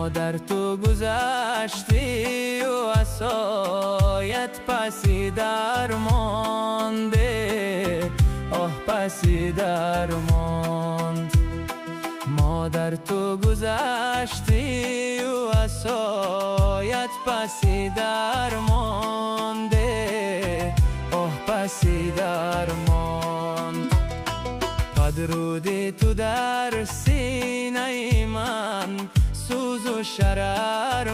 مادر تو گذشتی و عصایت پسی درمانده، آه پسی درماند. مادر تو گذشتی و عصایت پسی درمانده، آه پسی درماند. قدرودی تو در سینه من سوز و شرر